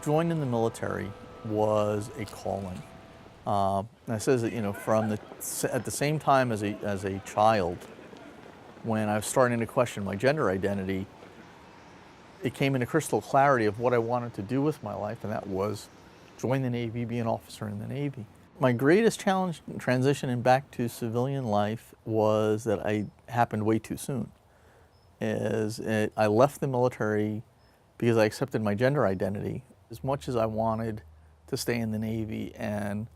Joining the military was a calling. I says that, at the same time as a child, when I was starting to question my gender identity, it came into crystal clarity of what I wanted to do with my life, and that was join the Navy, be an officer in the Navy. My greatest challenge in transitioning back to civilian life was that I happened way too soon. I left the military because I accepted my gender identity. As much as I wanted to stay in the Navy and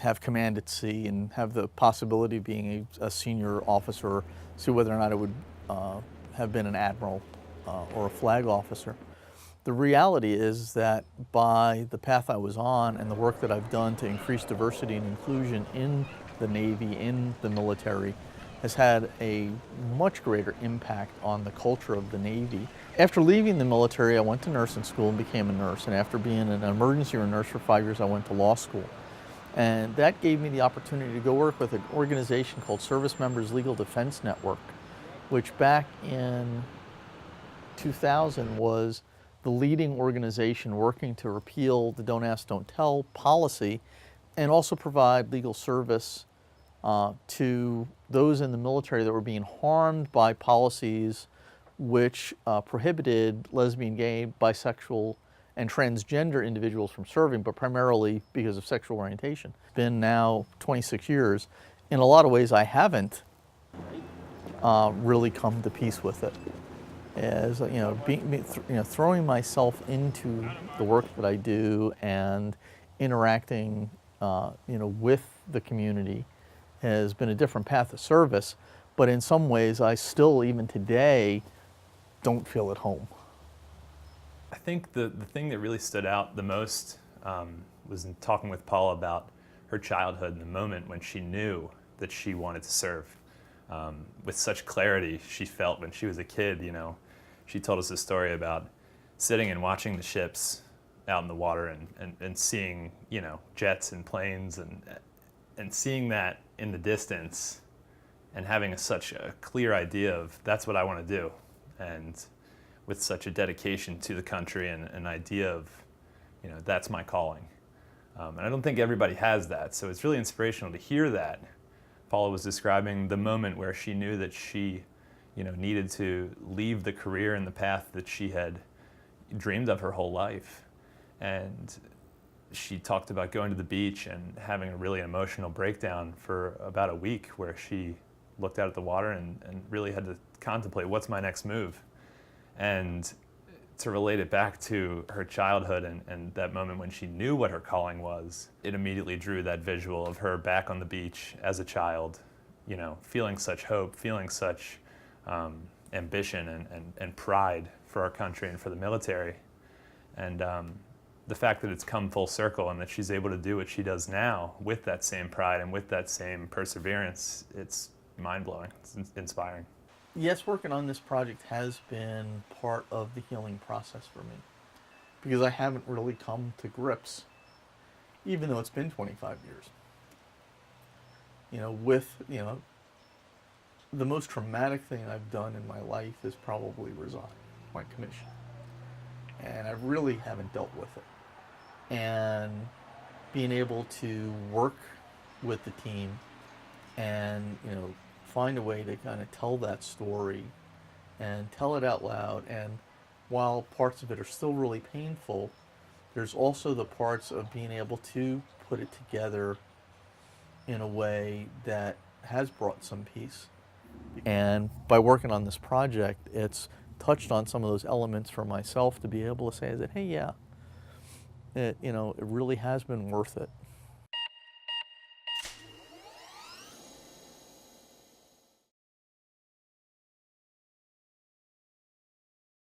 have command at sea and have the possibility of being a senior officer, see whether or not I would have been an admiral or a flag officer. The reality is that by the path I was on and the work that I've done to increase diversity and inclusion in the Navy, in the military, has had a much greater impact on the culture of the Navy. After leaving the military, I went to nursing school and became a nurse. And after being an emergency room nurse for 5 years, I went to law school. And that gave me the opportunity to go work with an organization called Service Members Legal Defense Network, which back in 2000 was the leading organization working to repeal the Don't Ask, Don't Tell policy and also provide legal service to those in the military that were being harmed by policies which prohibited lesbian, gay, bisexual, and transgender individuals from serving, but primarily because of sexual orientation. It's been now 26 years. In a lot of ways, I haven't really come to peace with it. As throwing myself into the work that I do and interacting, with the community has been a different path of service. But in some ways, I still, even today, don't feel at home. I think the thing that really stood out the most was in talking with Paula about her childhood and the moment when she knew that she wanted to serve. With such clarity she felt when she was a kid, She told us a story about sitting and watching the ships out in the water and seeing, jets and planes and seeing that in the distance and having such a clear idea of that's what I want to do. And with such a dedication to the country and an idea of, that's my calling. And I don't think everybody has that. So it's really inspirational to hear that. Paula was describing the moment where she knew that she needed to leave the career and the path that she had dreamed of her whole life. And she talked about going to the beach and having a really emotional breakdown for about a week where she looked out at the water and really had to contemplate, what's my next move? And to relate it back to her childhood and that moment when she knew what her calling was, it immediately drew that visual of her back on the beach as a child, feeling such hope, feeling such ambition and pride for our country and for the military. And the fact that it's come full circle and that she's able to do what she does now with that same pride and with that same perseverance, it's mind-blowing, it's inspiring. Yes, working on this project has been part of the healing process for me because I haven't really come to grips, even though it's been 25 years, with, the most traumatic thing I've done in my life is probably resign my commission. And I really haven't dealt with it. And being able to work with the team and, find a way to kind of tell that story and tell it out loud. And while parts of it are still really painful, there's also the parts of being able to put it together in a way that has brought some peace. And by working on this project, it's touched on some of those elements for myself to be able to say that, hey, yeah, it really has been worth it.